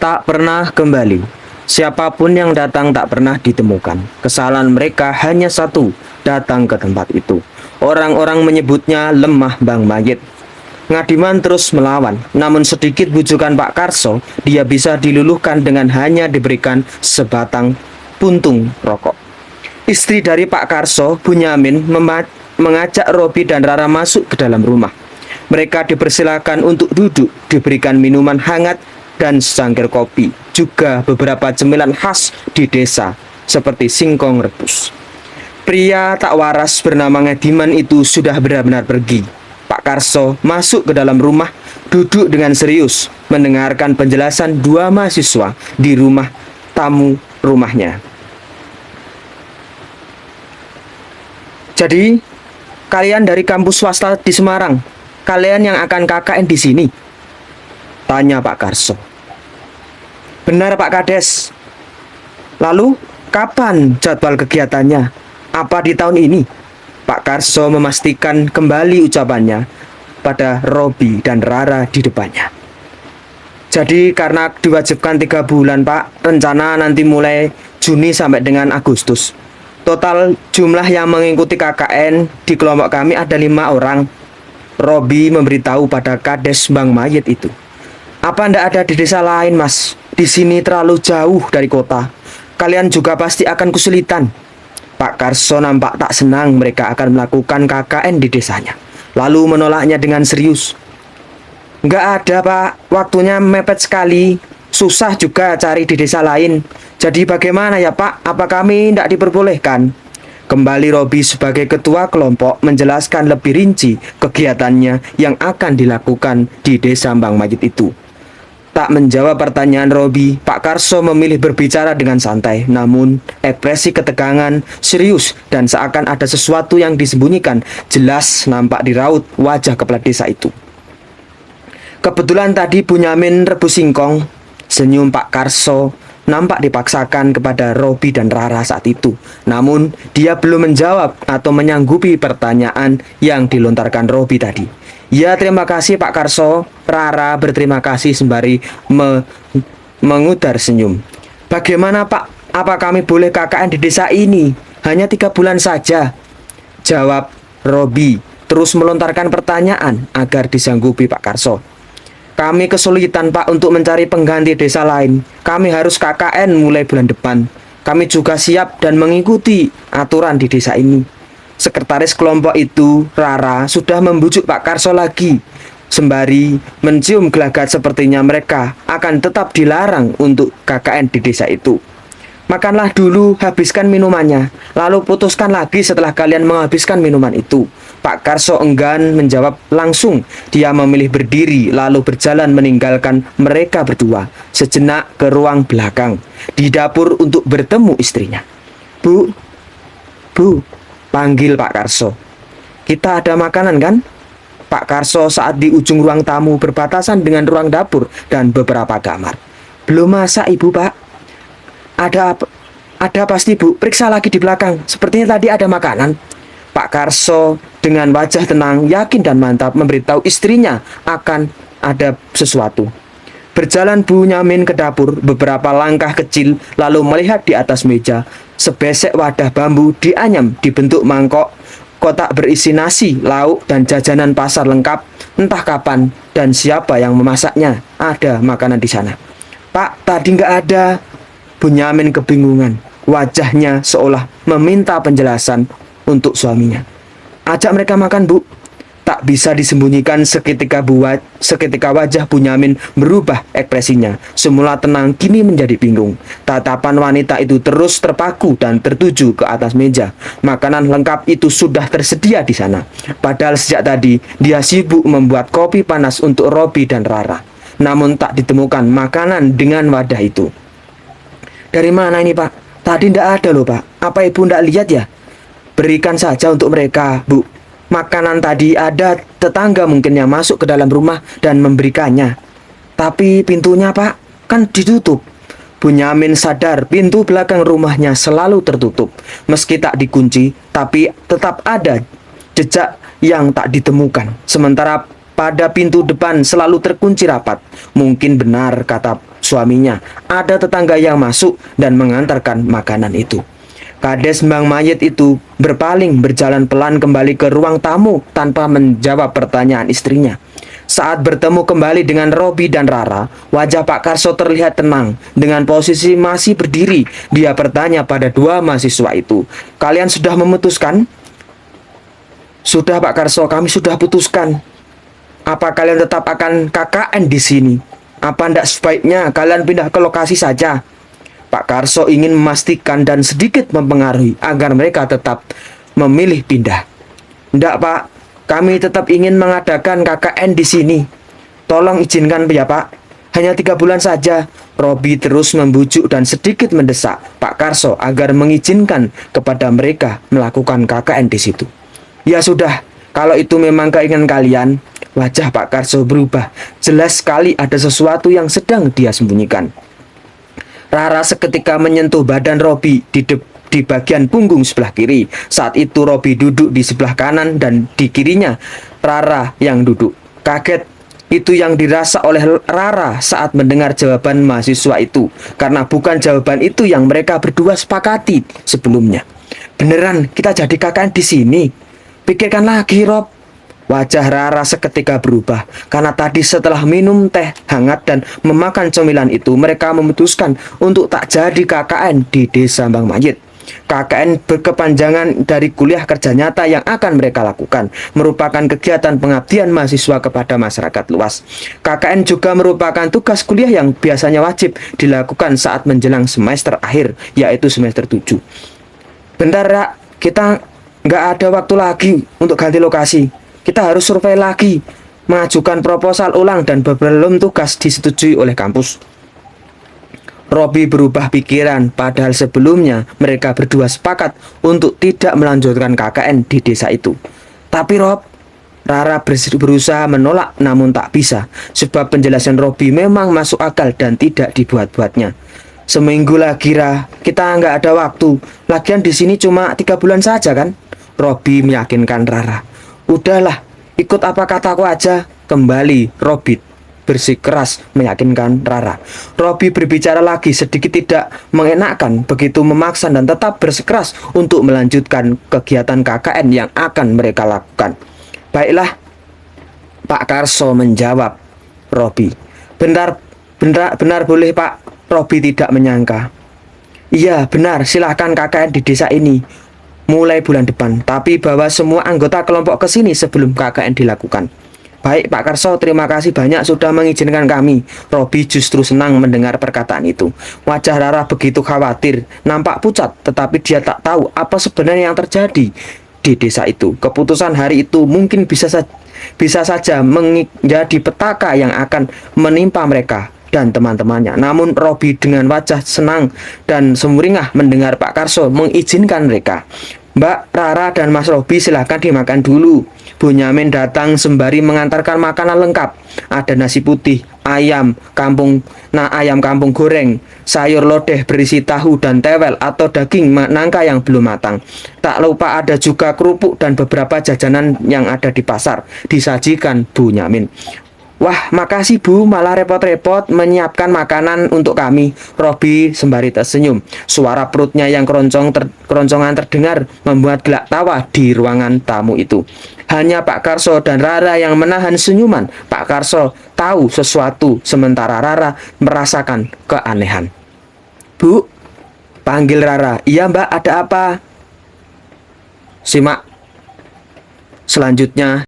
tak pernah kembali. Siapapun yang datang tak pernah ditemukan. Kesalahan mereka hanya satu, datang ke tempat itu. Orang-orang menyebutnya lemah Bang Mayit. Ngadiman terus melawan, namun sedikit bujukan Pak Karso, dia bisa diluluhkan dengan hanya diberikan sebatang puntung rokok. Istri dari Pak Karso, Bunyamin, mengajak Robi dan Rara masuk ke dalam rumah. Mereka dipersilakan untuk duduk, diberikan minuman hangat dan secangkir kopi, juga beberapa cemilan khas di desa, seperti singkong rebus. Pria tak waras bernama Ngadiman itu sudah benar-benar pergi. Pak Karso masuk ke dalam rumah, duduk dengan serius, mendengarkan penjelasan dua mahasiswa di rumah tamu rumahnya. Jadi, kalian dari kampus swasta di Semarang, kalian yang akan KKN di sini? Tanya Pak Karso. Benar Pak Kades. Lalu, kapan jadwal kegiatannya? Apa di tahun ini? Pak Karso memastikan kembali ucapannya pada Robi dan Rara di depannya. Jadi karena diwajibkan 3 bulan Pak, rencana nanti mulai Juni sampai dengan Agustus. Total jumlah yang mengikuti KKN di kelompok kami ada 5 orang. Robi memberitahu pada Kades Bang Mayit itu. Apa ndak ada di desa lain Mas? Di sini terlalu jauh dari kota. Kalian juga pasti akan kesulitan. Pak Karso nampak tak senang mereka akan melakukan KKN di desanya. Lalu menolaknya dengan serius. Nggak ada Pak, waktunya mepet sekali. Susah juga cari di desa lain. Jadi bagaimana ya Pak, apa kami tidak diperbolehkan? Kembali Robi sebagai ketua kelompok menjelaskan lebih rinci kegiatannya yang akan dilakukan di desa Bang Mayit itu. Tak menjawab pertanyaan Robi, Pak Karso memilih berbicara dengan santai, namun ekspresi ketegangan, serius, dan seakan ada sesuatu yang disembunyikan jelas nampak di raut wajah kepala desa itu. Kebetulan tadi Bunyamin rebus singkong, senyum Pak Karso nampak dipaksakan kepada Robi dan Rara saat itu. Namun, dia belum menjawab atau menyanggupi pertanyaan yang dilontarkan Robi tadi. Ya, terima kasih Pak Karso. Rara berterima kasih sembari mengudar senyum. Bagaimana Pak? Apa kami boleh KKN di desa ini? Hanya 3 bulan saja. Jawab Robi, terus melontarkan pertanyaan agar disanggupi Pak Karso. Kami kesulitan Pak untuk mencari pengganti desa lain. Kami harus KKN mulai bulan depan. Kami juga siap dan mengikuti aturan di desa ini. Sekretaris kelompok itu, Rara, sudah membujuk Pak Karso lagi. Sembari mencium gelagat sepertinya mereka akan tetap dilarang untuk KKN di desa itu. Makanlah dulu, habiskan minumannya. Lalu putuskan lagi setelah kalian menghabiskan minuman itu. Pak Karso enggan menjawab langsung. Dia memilih berdiri lalu berjalan meninggalkan mereka berdua sejenak ke ruang belakang di dapur untuk bertemu istrinya. Bu, panggil Pak Karso. Kita ada makanan kan? Pak Karso saat di ujung ruang tamu berbatasan dengan ruang dapur dan beberapa kamar. Belum masak Ibu Pak. Ada pasti Bu. Periksa lagi di belakang. Sepertinya tadi ada makanan. Pak Karso dengan wajah tenang, yakin dan mantap memberitahu istrinya akan ada sesuatu. Berjalan Bunyamin ke dapur beberapa langkah kecil lalu melihat di atas meja sebesek wadah bambu dianyam dibentuk mangkok, kotak berisi nasi, lauk, dan jajanan pasar lengkap. Entah kapan dan siapa yang memasaknya, ada makanan di sana. Pak, tadi nggak ada. Bunyamin kebingungan. Wajahnya seolah meminta penjelasan untuk suaminya. Ajak mereka makan, Bu. Tak bisa disembunyikan seketika wajah Bunyamin berubah ekspresinya. Semula tenang kini menjadi bingung. Tatapan wanita itu terus terpaku dan tertuju ke atas meja. Makanan lengkap itu sudah tersedia di sana. Padahal sejak tadi dia sibuk membuat kopi panas untuk Robi dan Rara. Namun tak ditemukan makanan dengan wadah itu. Dari mana ini Pak? Tadi tidak ada loh Pak. Apa Ibu tidak lihat ya? Berikan saja untuk mereka, Bu. Makanan tadi ada tetangga mungkin yang masuk ke dalam rumah dan memberikannya. Tapi pintunya Pak, kan ditutup. Bunyamin sadar pintu belakang rumahnya selalu tertutup. Meski tak dikunci, tapi tetap ada jejak yang tak ditemukan. Sementara pada pintu depan selalu terkunci rapat. Mungkin benar kata suaminya. Ada tetangga yang masuk dan mengantarkan makanan itu. Kades Mbang Mayit itu berpaling berjalan pelan kembali ke ruang tamu tanpa menjawab pertanyaan istrinya. Saat bertemu kembali dengan Robi dan Rara, wajah Pak Karso terlihat tenang. Dengan posisi masih berdiri, dia bertanya pada dua mahasiswa itu, "Kalian sudah memutuskan?" "Sudah Pak Karso, kami sudah putuskan." "Apa kalian tetap akan KKN di sini? Apa ndak sebaiknya kalian pindah ke lokasi saja?" Pak Karso ingin memastikan dan sedikit mempengaruhi agar mereka tetap memilih pindah. "Ndak Pak, kami tetap ingin mengadakan KKN di sini. Tolong izinkan ya Pak, hanya 3 bulan saja." Robi terus membujuk dan sedikit mendesak Pak Karso agar mengizinkan kepada mereka melakukan KKN di situ. "Ya sudah, kalau itu memang keinginan kalian." Wajah Pak Karso berubah. Jelas sekali ada sesuatu yang sedang dia sembunyikan. Rara seketika menyentuh badan Robi di bagian punggung sebelah kiri. Saat itu Robi duduk di sebelah kanan dan di kirinya Rara yang duduk. Kaget itu yang dirasa oleh Rara saat mendengar jawaban mahasiswa itu, karena bukan jawaban itu yang mereka berdua sepakati sebelumnya. "Beneran kita jadi KKN di sini? Pikirkan lagi, Rob." Wajah Rara seketika berubah, karena tadi setelah minum teh hangat dan memakan cemilan itu, mereka memutuskan untuk tak jadi KKN di Desa Mbang Mayit. KKN berkepanjangan dari kuliah kerja nyata yang akan mereka lakukan, merupakan kegiatan pengabdian mahasiswa kepada masyarakat luas. KKN juga merupakan tugas kuliah yang biasanya wajib dilakukan saat menjelang semester akhir, yaitu semester 7. "Bentar, Rak, kita nggak ada waktu lagi untuk ganti lokasi. Kita harus survei lagi, mengajukan proposal ulang dan belum tugas disetujui oleh kampus." Robi berubah pikiran, padahal sebelumnya mereka berdua sepakat untuk tidak melanjutkan KKN di desa itu. "Tapi Rob," Rara berusaha menolak namun tak bisa, sebab penjelasan Robi memang masuk akal dan tidak dibuat-buatnya. "Seminggu lagi, Ra, kita nggak ada waktu. Lagian di sini cuma 3 bulan saja kan?" Robi meyakinkan Rara. "Udahlah, ikut apa kataku aja." Kembali Robi bersikeras meyakinkan Rara. Robi berbicara lagi sedikit tidak mengenakan, begitu memaksa dan tetap bersikeras untuk melanjutkan kegiatan KKN yang akan mereka lakukan. "Baiklah," Pak Karso menjawab Robi. Benar boleh Pak." Robi tidak menyangka. "Iya benar, silahkan KKN di desa ini mulai bulan depan, tapi bawa semua anggota kelompok ke sini sebelum KKN dilakukan." "Baik Pak Karso, terima kasih banyak sudah mengizinkan kami." Robi justru senang mendengar perkataan itu. Wajah Rara begitu khawatir, nampak pucat, tetapi dia tak tahu apa sebenarnya yang terjadi di desa itu. Keputusan hari itu mungkin bisa saja menjadi petaka yang akan menimpa mereka dan teman-temannya. Namun Robi dengan wajah senang dan sumringah mendengar Pak Karso mengizinkan mereka. "Mbak, Rara dan Mas Robi silahkan dimakan dulu." Bunyamin datang sembari mengantarkan makanan lengkap. Ada nasi putih, ayam kampung goreng, sayur lodeh berisi tahu dan tewel atau daging nangka yang belum matang. Tak lupa ada juga kerupuk dan beberapa jajanan yang ada di pasar, disajikan Bunyamin. "Wah, makasih Bu, malah repot-repot menyiapkan makanan untuk kami." Robi sembari tersenyum. Suara perutnya yang keroncongan terdengar membuat gelak tawa di ruangan tamu itu. Hanya Pak Karso dan Rara yang menahan senyuman. Pak Karso tahu sesuatu, sementara Rara merasakan keanehan. "Bu," panggil Rara. "Iya Mbak, ada apa?" Simak selanjutnya